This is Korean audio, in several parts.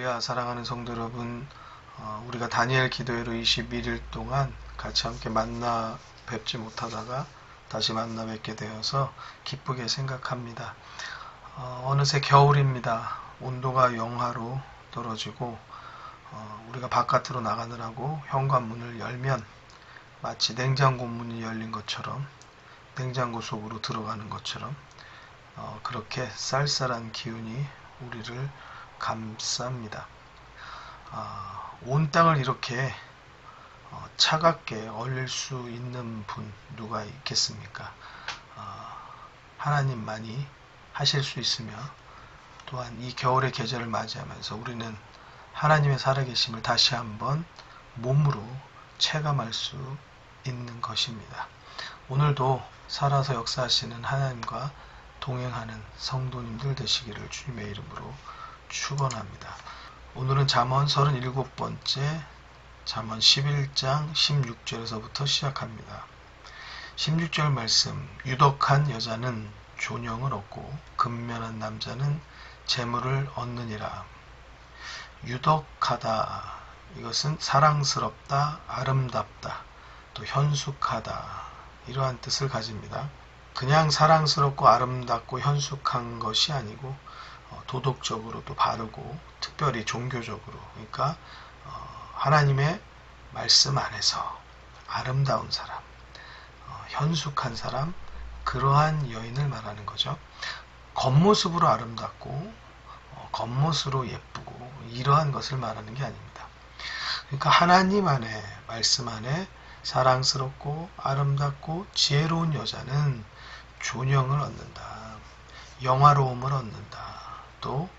할렐루야. 사랑하는 성도 여러분, 우리가 다니엘 기도회로 21일 동안 같이 함께 만나 뵙지 못하다가 다시 만나 뵙게 되어서 기쁘게 생각합니다. 어느새 겨울입니다. 온도가 영하로 떨어지고 우리가 바깥으로 나가느라고 현관문을 열면 마치 냉장고 문이 열린 것처럼, 냉장고 속으로 들어가는 것처럼 그렇게 쌀쌀한 기운이 우리를 감쌉니다. 온 땅을 이렇게 차갑게 얼릴 수 있는 분 누가 있겠습니까? 하나님만이 하실 수 있으며, 또한 이 겨울의 계절을 맞이하면서 우리는 하나님의 살아계심을 다시 한번 몸으로 체감할 수 있는 것입니다. 오늘도 살아서 역사하시는 하나님과 동행하는 성도님들 되시기를 주님의 이름으로 축원합니다. 오늘은 잠언 37번째 잠언 11장 16절에서부터 시작합니다. 16절 말씀, 유덕한 여자는 존영을 얻고 근면한 남자는 재물을 얻느니라. 유덕하다, 이것은 사랑스럽다, 아름답다, 또 현숙하다, 이러한 뜻을 가집니다. 그냥 사랑스럽고 아름답고 현숙한 것이 아니고 도덕적으로도 바르고 특별히 종교적으로, 그러니까 하나님의 말씀 안에서 아름다운 사람, 현숙한 사람, 그러한 여인을 말하는 거죠. 겉모습으로 아름답고 겉모습으로 예쁘고 이러한 것을 말하는 게 아닙니다. 그러니까 하나님 안에, 말씀 안에 사랑스럽고 아름답고 지혜로운 여자는 존영을 얻는다, 영화로움을 얻는다, 또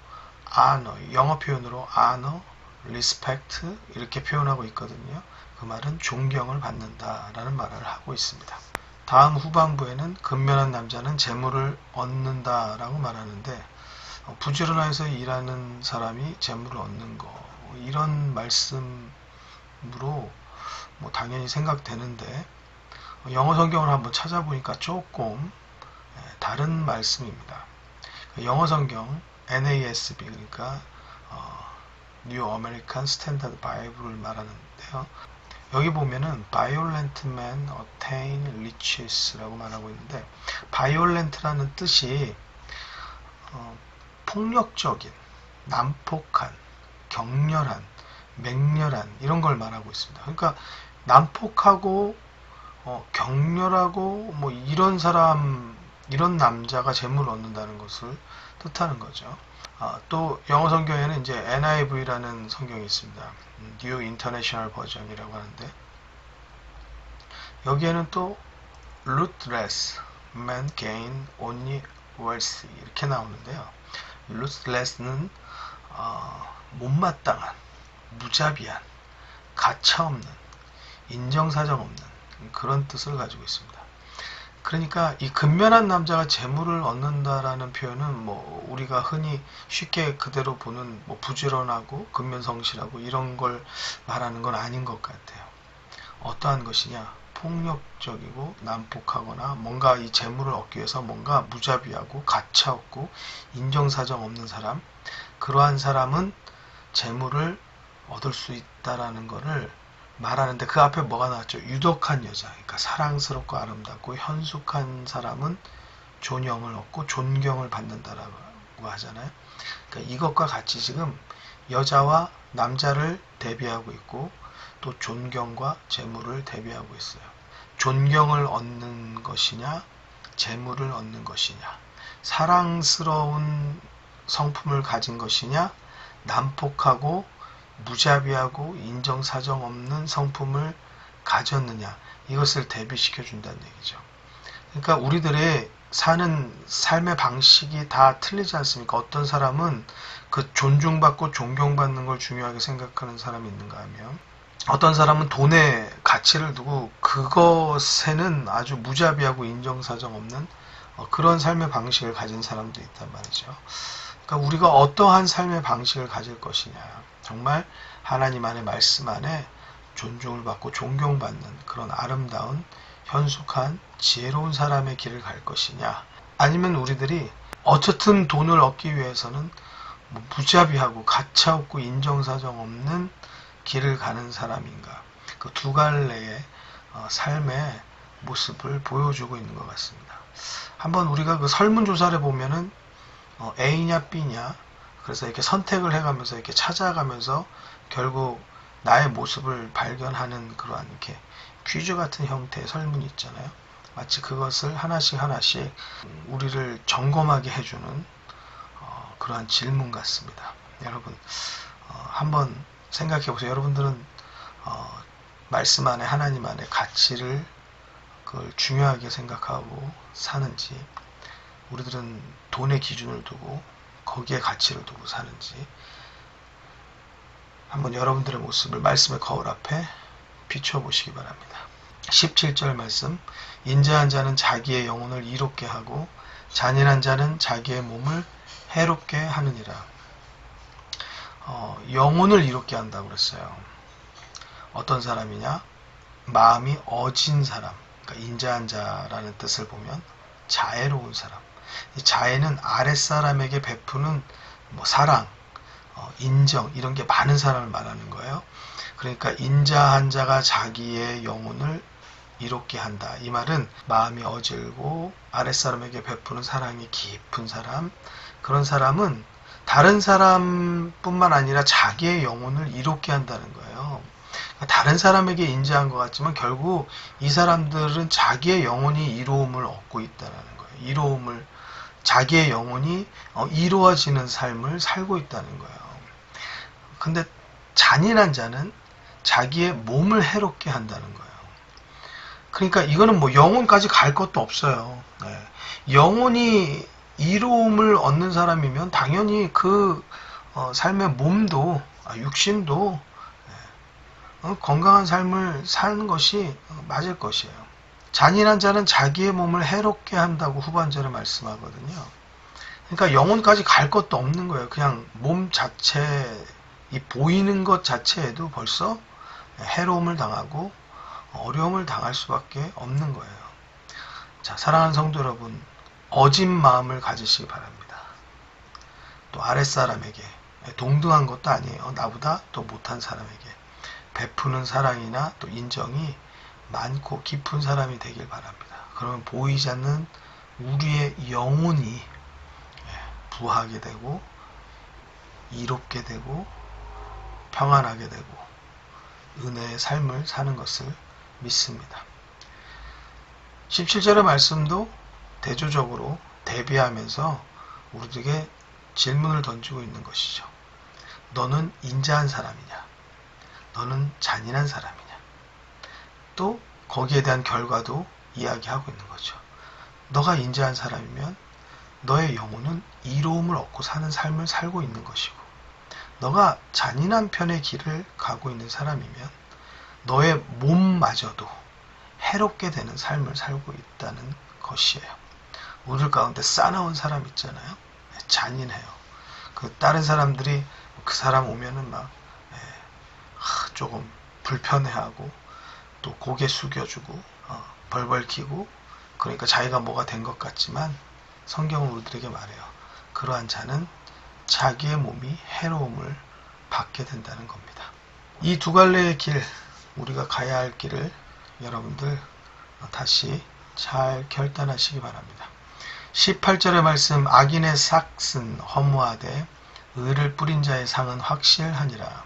honor, 영어 표현으로 honor, respect 이렇게 표현하고 있거든요. 그 말은 존경을 받는다 라는 말을 하고 있습니다. 다음 후반부에는 근면한 남자는 재물을 얻는다 라고 말하는데, 부지런해서 일하는 사람이 재물을 얻는 거, 이런 말씀으로 당연히 생각되는데, 영어 성경을 한번 찾아보니까 조금 다른 말씀입니다. 영어 성경 NASB, 그러니까 New American Standard Bible을 말하는데요. 여기 보면은 violent men attain riches라고 말하고 있는데, violent라는 뜻이 폭력적인, 난폭한, 격렬한, 맹렬한 이런 걸 말하고 있습니다. 그러니까 난폭하고 격렬하고 이런 사람, 이런 남자가 재물을 얻는다는 것을 뜻하는 거죠. 또 영어 성경에는 이제 NIV라는 성경이 있습니다. New International Version이라고 하는데, 여기에는 또 ruthless men gain only wealth 이렇게 나오는데요. ruthless는 못마땅한, 무자비한, 가차없는, 인정사정 없는 그런 뜻을 가지고 있습니다. 그러니까 이 근면한 남자가 재물을 얻는다라는 표현은 우리가 흔히 쉽게 그대로 보는 부지런하고 근면성실하고 이런 걸 말하는 건 아닌 것 같아요. 어떠한 것이냐? 폭력적이고 난폭하거나 뭔가 이 재물을 얻기 위해서 뭔가 무자비하고 가차없고 인정사정 없는 사람, 그러한 사람은 재물을 얻을 수 있다라는 것을 말하는데, 그 앞에 뭐가 나왔죠? 유덕한 여자, 그러니까 사랑스럽고 아름답고 현숙한 사람은 존영을 얻고 존경을 받는다라고 하잖아요. 그러니까 이것과 같이 지금 여자와 남자를 대비하고 있고, 또 존경과 재물을 대비하고 있어요. 존경을 얻는 것이냐, 재물을 얻는 것이냐, 사랑스러운 성품을 가진 것이냐, 난폭하고 무자비하고 인정사정 없는 성품을 가졌느냐, 이것을 대비시켜 준다는 얘기죠. 그러니까 우리들의 사는 삶의 방식이 다 틀리지 않습니까? 어떤 사람은 그 존중받고 존경받는 걸 중요하게 생각하는 사람이 있는가 하면, 어떤 사람은 돈의 가치를 두고 그것에는 아주 무자비하고 인정사정 없는 그런 삶의 방식을 가진 사람도 있단 말이죠. 그러니까 우리가 어떠한 삶의 방식을 가질 것이냐, 정말 하나님 안의 말씀 안에 존중을 받고 존경받는 그런 아름다운, 현숙한, 지혜로운 사람의 길을 갈 것이냐, 아니면 우리들이 어쨌든 돈을 얻기 위해서는 뭐 무자비하고 가차없고 인정사정 없는 길을 가는 사람인가. 그 두 갈래의 삶의 모습을 보여주고 있는 것 같습니다. 한번 우리가 그 설문조사를 보면은 A냐 B냐, 그래서 이렇게 선택을 해가면서 이렇게 찾아가면서 결국 나의 모습을 발견하는 그러한 이렇게 퀴즈 같은 형태의 설문이 있잖아요. 마치 그것을 하나씩 하나씩 우리를 점검하게 해주는 그러한 질문 같습니다. 여러분 한번 생각해 보세요. 여러분들은 말씀 안에 하나님 안에 가치를 그걸 중요하게 생각하고 사는지, 우리들은 돈의 기준을 두고 거기에 가치를 두고 사는지, 한번 여러분들의 모습을 말씀의 거울 앞에 비춰보시기 바랍니다. 17절 말씀, 인자한 자는 자기의 영혼을 이롭게 하고 잔인한 자는 자기의 몸을 해롭게 하느니라. 영혼을 이롭게 한다고 그랬어요. 어떤 사람이냐? 마음이 어진 사람, 그러니까 인자한 자라는 뜻을 보면 자애로운 사람. 이 자애는 아랫사람에게 베푸는 사랑, 인정, 이런 게 많은 사람을 말하는 거예요. 그러니까 인자한 자가 자기의 영혼을 이롭게 한다. 이 말은 마음이 어질고 아랫사람에게 베푸는 사랑이 깊은 사람, 그런 사람은 다른 사람뿐만 아니라 자기의 영혼을 이롭게 한다는 거예요. 다른 사람에게 인자한 것 같지만 결국 이 사람들은 자기의 영혼이 이로움을 얻고 있다는 거예요. 자기의 영혼이 이루어지는 삶을 살고 있다는 거예요. 근데 잔인한 자는 자기의 몸을 해롭게 한다는 거예요. 그러니까 이거는 영혼까지 갈 것도 없어요. 네. 영혼이 이로움을 얻는 사람이면 당연히 그 삶의 몸도, 육신도 건강한 삶을 사는 것이 맞을 것이에요. 잔인한 자는 자기의 몸을 해롭게 한다고 후반절에 말씀하거든요. 그러니까 영혼까지 갈 것도 없는 거예요. 그냥 몸 자체, 이 보이는 것 자체에도 벌써 해로움을 당하고 어려움을 당할 수밖에 없는 거예요. 자, 사랑하는 성도 여러분, 어진 마음을 가지시기 바랍니다. 또 아랫사람에게, 동등한 것도 아니에요. 나보다 더 못한 사람에게 베푸는 사랑이나 또 인정이 많고 깊은 사람이 되길 바랍니다. 그러면 보이지 않는 우리의 영혼이 부하게 되고 이롭게 되고 평안하게 되고 은혜의 삶을 사는 것을 믿습니다. 17절의 말씀도 대조적으로 대비하면서 우리에게 질문을 던지고 있는 것이죠. 너는 인자한 사람이냐? 너는 잔인한 사람이냐? 또 거기에 대한 결과도 이야기하고 있는 거죠. 너가 인자한 사람이면 너의 영혼은 이로움을 얻고 사는 삶을 살고 있는 것이고, 너가 잔인한 편의 길을 가고 있는 사람이면 너의 몸마저도 해롭게 되는 삶을 살고 있다는 것이에요. 우리들 가운데 싸나운 사람 있잖아요. 잔인해요. 그 다른 사람들이 그 사람 오면은 막 조금 불편해하고 또 고개 숙여주고 벌벌 키고, 그러니까 자기가 뭐가 된 것 같지만 성경은 우리들에게 말해요. 그러한 자는 자기의 몸이 해로움을 받게 된다는 겁니다. 이 두 갈래의 길, 우리가 가야 할 길을 여러분들 다시 잘 결단하시기 바랍니다. 18절의 말씀, 악인의 삭은 허무하되 의를 뿌린 자의 상은 확실하니라.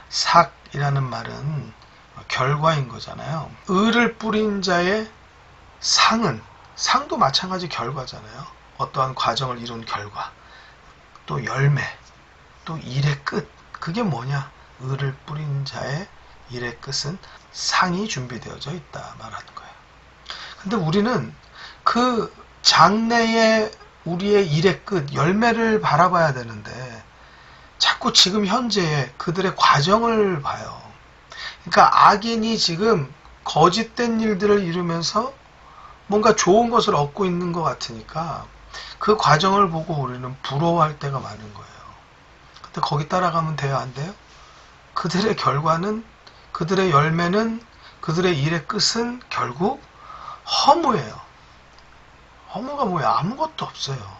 삭이라는 말은 결과인 거잖아요. 의를 뿌린 자의 상도 마찬가지 결과잖아요. 어떠한 과정을 이룬 결과, 또 열매, 또 일의 끝. 그게 뭐냐? 의를 뿌린 자의 일의 끝은 상이 준비되어져 있다 말하는 거예요. 근데 우리는 그 장래의 우리의 일의 끝, 열매를 바라봐야 되는데 자꾸 지금 현재의 그들의 과정을 봐요. 그러니까 악인이 지금 거짓된 일들을 이루면서 뭔가 좋은 것을 얻고 있는 것 같으니까 그 과정을 보고 우리는 부러워할 때가 많은 거예요. 근데 거기 따라가면 돼요, 안 돼요? 그들의 결과는, 그들의 열매는, 그들의 일의 끝은 결국 허무예요. 허무가 뭐야? 아무것도 없어요.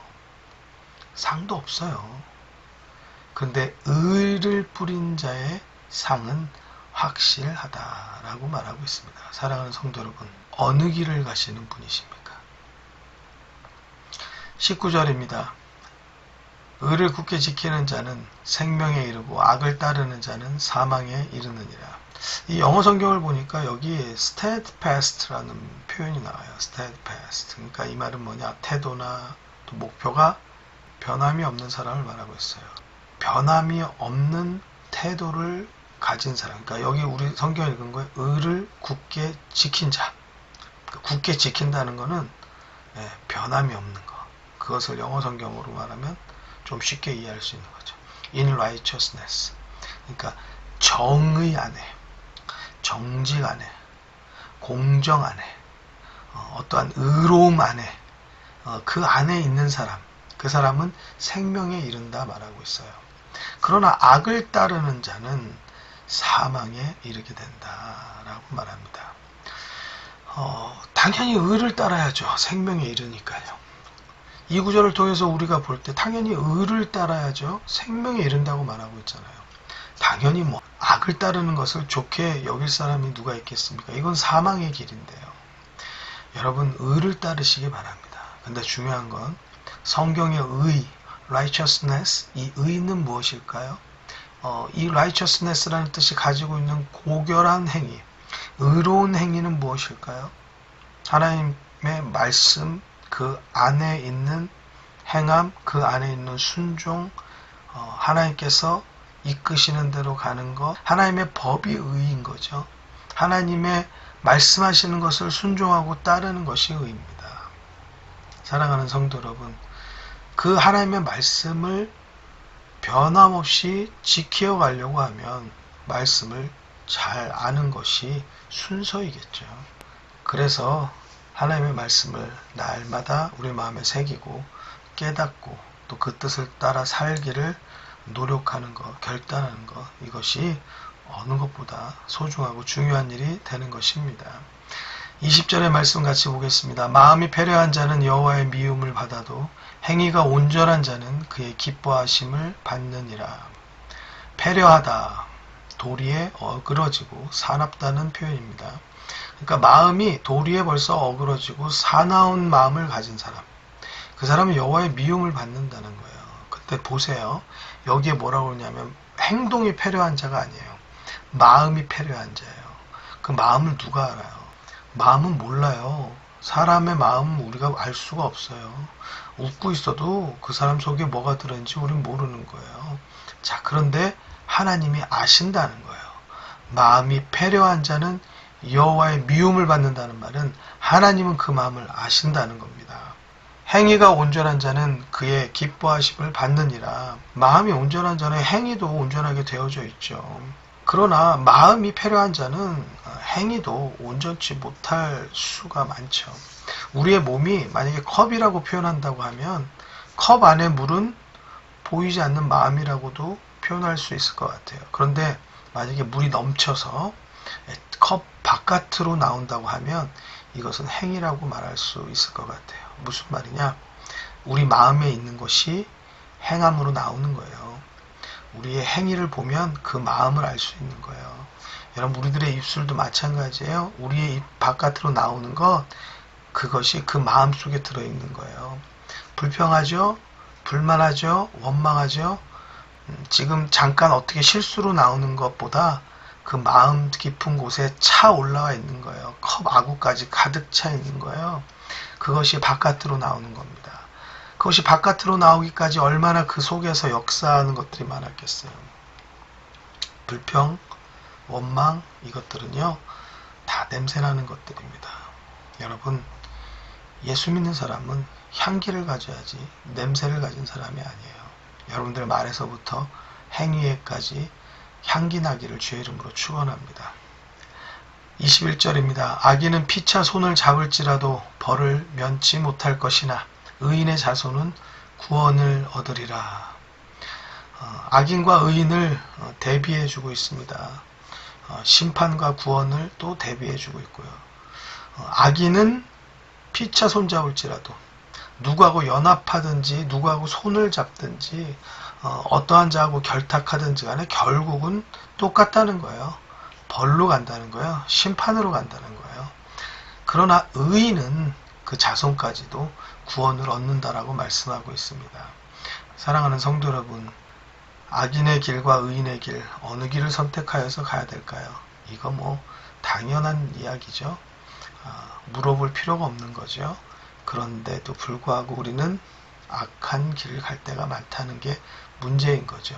상도 없어요. 그런데 의를 뿌린 자의 상은 확실하다라고 말하고 있습니다. 사랑하는 성도 여러분, 어느 길을 가시는 분이십니까? 19절입니다. 의를 굳게 지키는 자는 생명에 이르고 악을 따르는 자는 사망에 이르느니라. 이 영어 성경을 보니까 여기 steadfast라는 표현이 나와요. steadfast. 그러니까 이 말은 뭐냐? 태도나 또 목표가 변함이 없는 사람을 말하고 있어요. 변함이 없는 태도를 가진 사람. 그러니까 여기 우리 성경 읽은 거에 의를 굳게 지킨 자. 그러니까 굳게 지킨다는 거는 변함이 없는 거. 그것을 영어 성경으로 말하면 좀 쉽게 이해할 수 있는 거죠. In righteousness. 그러니까 정의 안에, 정직 안에, 공정 안에, 어떠한 의로움 안에, 그 안에 있는 사람, 그 사람은 생명에 이른다 말하고 있어요. 그러나 악을 따르는 자는 사망에 이르게 된다라고 말합니다. 당연히 의를 따라야죠. 생명에 이르니까요. 이 구절을 통해서 우리가 볼 때 당연히 의를 따라야죠. 생명에 이른다고 말하고 있잖아요. 당연히 뭐 악을 따르는 것을 좋게 여길 사람이 누가 있겠습니까? 이건 사망의 길인데요. 여러분 의를 따르시기 바랍니다. 근데 중요한 건 성경의 의, righteousness, 이 의는 무엇일까요? 이 righteousness라는 뜻이 가지고 있는 고결한 행위, 의로운 행위는 무엇일까요? 하나님의 말씀, 그 안에 있는 행함, 그 안에 있는 순종, 하나님께서 이끄시는 대로 가는 것, 하나님의 법이 의인 거죠. 하나님의 말씀하시는 것을 순종하고 따르는 것이 의입니다. 사랑하는 성도 여러분, 그 하나님의 말씀을 변함없이 지켜가려고 하면 말씀을 잘 아는 것이 순서이겠죠. 그래서 하나님의 말씀을 날마다 우리 마음에 새기고 깨닫고 또 그 뜻을 따라 살기를 노력하는 것, 결단하는 것, 이것이 어느 것보다 소중하고 중요한 일이 되는 것입니다. 20절의 말씀 같이 보겠습니다. 마음이 패려한 자는 여호와의 미움을 받아도 행위가 온전한 자는 그의 기뻐하심을 받느니라. 패려하다, 도리에 어그러지고 사납다는 표현입니다. 그러니까 마음이 도리에 벌써 어그러지고 사나운 마음을 가진 사람, 그 사람은 여호와의 미움을 받는다는 거예요. 그때 보세요. 여기에 뭐라고 그러냐면 행동이 패려한 자가 아니에요. 마음이 패려한 자예요. 그 마음을 누가 알아요? 마음은 몰라요. 사람의 마음은 우리가 알 수가 없어요. 웃고 있어도 그 사람 속에 뭐가 들었는지 우리는 모르는 거예요. 자, 그런데 하나님이 아신다는 거예요. 마음이 패려한 자는 여호와의 미움을 받는다는 말은 하나님은 그 마음을 아신다는 겁니다. 행위가 온전한 자는 그의 기뻐하심을 받느니라. 마음이 온전한 자는 행위도 온전하게 되어져 있죠. 그러나 마음이 패려한 자는 행위도 온전치 못할 수가 많죠. 우리의 몸이 만약에 컵이라고 표현한다고 하면 컵 안에 물은 보이지 않는 마음이라고도 표현할 수 있을 것 같아요. 그런데 만약에 물이 넘쳐서 컵 바깥으로 나온다고 하면 이것은 행위라고 말할 수 있을 것 같아요. 무슨 말이냐? 우리 마음에 있는 것이 행함으로 나오는 거예요. 우리의 행위를 보면 그 마음을 알 수 있는 거예요. 여러분, 우리들의 입술도 마찬가지예요. 우리의 입 바깥으로 나오는 것, 그것이 그 마음 속에 들어있는 거예요. 불평하죠? 불만하죠? 원망하죠? 지금 잠깐 어떻게 실수로 나오는 것보다 그 마음 깊은 곳에 차 올라와 있는 거예요. 컵 아구까지 가득 차 있는 거예요. 그것이 바깥으로 나오는 겁니다. 그것이 바깥으로 나오기까지 얼마나 그 속에서 역사하는 것들이 많았겠어요. 불평, 원망, 이것들은요, 다 냄새나는 것들입니다. 여러분, 예수 믿는 사람은 향기를 가져야지 냄새를 가진 사람이 아니에요. 여러분들 말에서부터 행위에까지 향기 나기를 주의 이름으로 축원합니다. 21절입니다. 악인은 피차 손을 잡을지라도 벌을 면치 못할 것이나 의인의 자손은 구원을 얻으리라. 악인과 의인을 대비해 주고 있습니다. 심판과 구원을 또 대비해 주고 있고요. 악인은 피차 손 잡을지라도 누구하고 연합하든지 누구하고 손을 잡든지 어떠한 자하고 결탁하든지 간에 결국은 똑같다는 거예요. 벌로 간다는 거예요. 심판으로 간다는 거예요. 그러나 의인은 그 자손까지도 구원을 얻는다라고 말씀하고 있습니다. 사랑하는 성도 여러분, 악인의 길과 의인의 길 어느 길을 선택하여서 가야 될까요? 이거 뭐 당연한 이야기죠. 물어볼 필요가 없는 거죠. 그런데도 불구하고 우리는 악한 길을 갈 때가 많다는 게 문제인 거죠.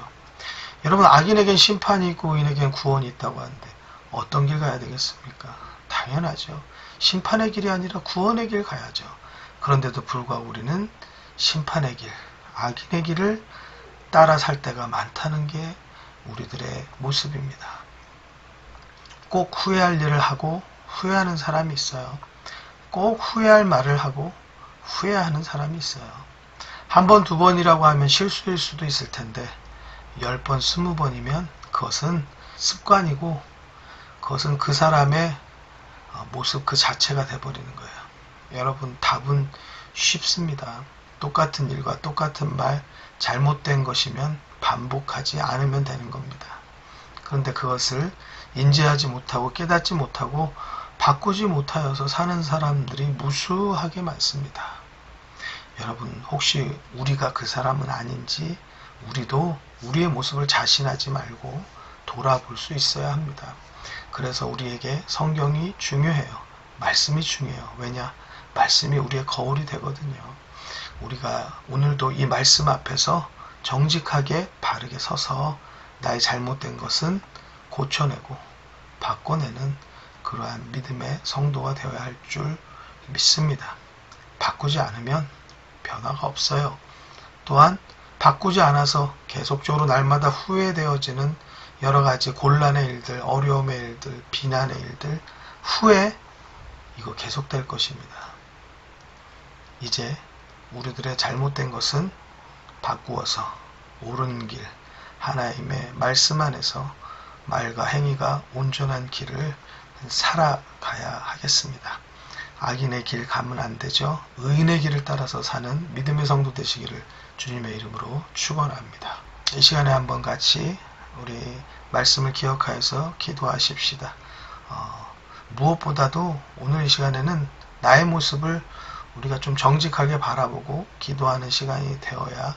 여러분, 악인에겐 심판이 있고 의인에겐 구원이 있다고 하는데 어떤 길 가야 되겠습니까? 당연하죠. 심판의 길이 아니라 구원의 길 가야죠. 그런데도 불구하고 우리는 심판의 길, 악인의 길을 따라 살 때가 많다는 게 우리들의 모습입니다. 꼭 후회할 일을 하고 후회하는 사람이 있어요. 꼭 후회할 말을 하고 후회하는 사람이 있어요. 한 번, 두 번이라고 하면 실수일 수도 있을 텐데 10번, 20번이면 그것은 습관이고 그것은 그 사람의 모습 그 자체가 돼버리는 거예요. 여러분, 답은 쉽습니다. 똑같은 일과 똑같은 말, 잘못된 것이면 반복하지 않으면 되는 겁니다. 그런데 그것을 인지하지 못하고 깨닫지 못하고 바꾸지 못하여서 사는 사람들이 무수하게 많습니다. 여러분, 혹시 우리가 그 사람은 아닌지 우리도 우리의 모습을 자신하지 말고 돌아볼 수 있어야 합니다. 그래서 우리에게 성경이 중요해요. 말씀이 중요해요. 왜냐? 말씀이 우리의 거울이 되거든요. 우리가 오늘도 이 말씀 앞에서 정직하게 바르게 서서 나의 잘못된 것은 고쳐내고 바꿔내는 그러한 믿음의 성도가 되어야 할 줄 믿습니다. 바꾸지 않으면 변화가 없어요. 또한 바꾸지 않아서 계속적으로 날마다 후회되어지는 여러 가지 곤란의 일들, 어려움의 일들, 비난의 일들, 후회, 이거 계속될 것입니다. 이제 우리들의 잘못된 것은 바꾸어서 옳은 길, 하나님의 말씀 안에서 말과 행위가 온전한 길을 살아가야 하겠습니다. 악인의 길 가면 안 되죠. 의인의 길을 따라서 사는 믿음의 성도 되시기를 주님의 이름으로 축원합니다. 이 시간에 한번 같이 우리 말씀을 기억하여서 기도하십시다. 무엇보다도 오늘 이 시간에는 나의 모습을 우리가 좀 정직하게 바라보고 기도하는 시간이 되어야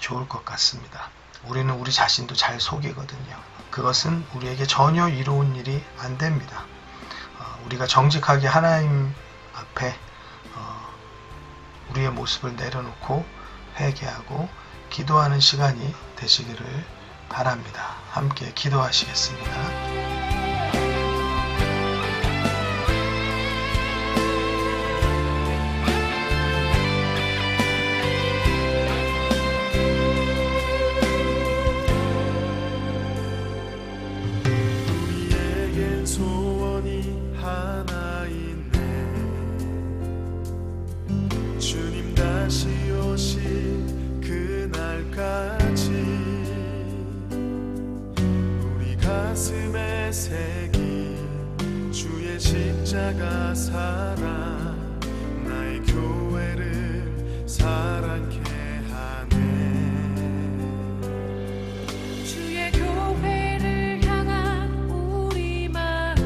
좋을 것 같습니다. 우리는 우리 자신도 잘 속이거든요. 그것은 우리에게 전혀 이로운 일이 안 됩니다. 우리가 정직하게 하나님 앞에 우리의 모습을 내려놓고 회개하고 기도하는 시간이 되시기를 바랍니다. 함께 기도하시겠습니다. 소원이 하나 있네. 주님 다시 오실 그날까지 우리 가슴에 새긴 주의 십자가 사랑, 나의 교회를 사랑케 하네. 주의 교회를 향한 우리 마음,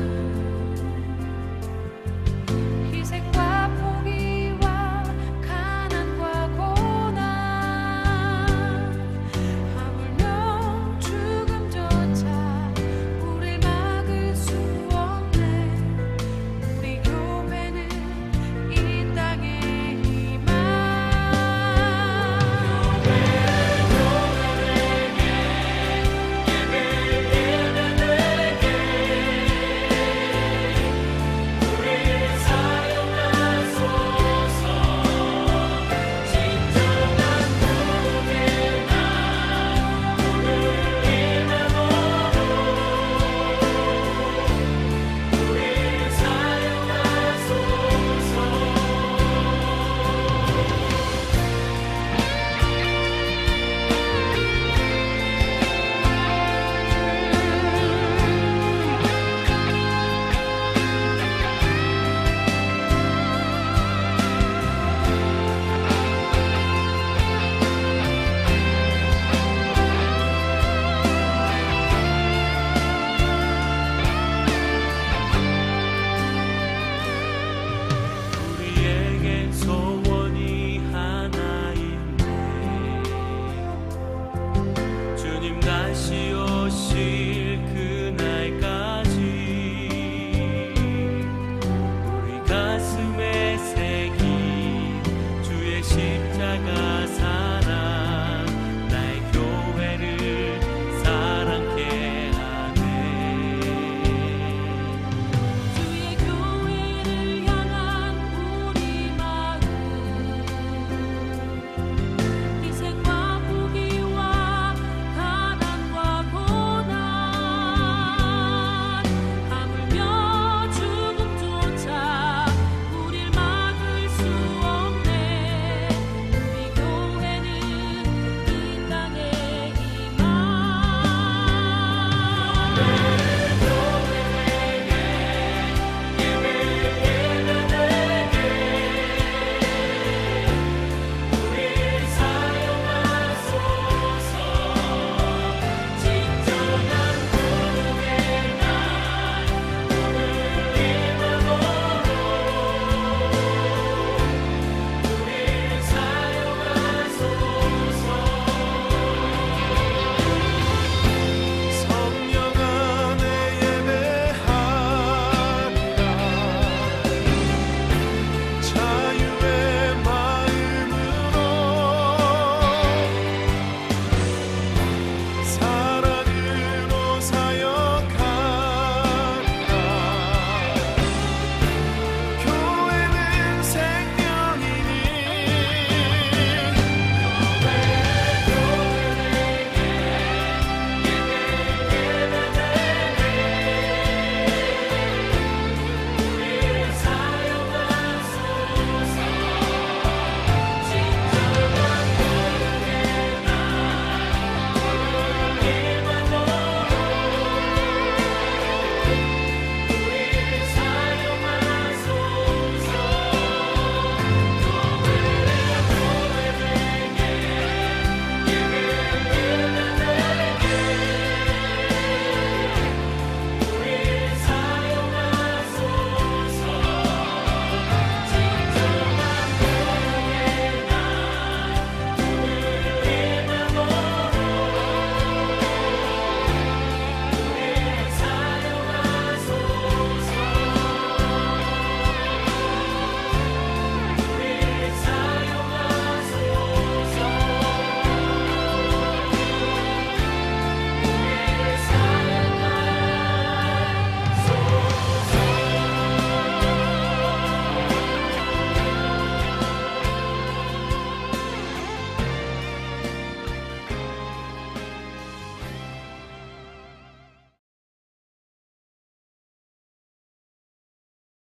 희생과 포기와 가난과 고난, 하물며 죽음조차 우릴 막을 수 없네. 우리 교회는 이 땅의 희망. 다시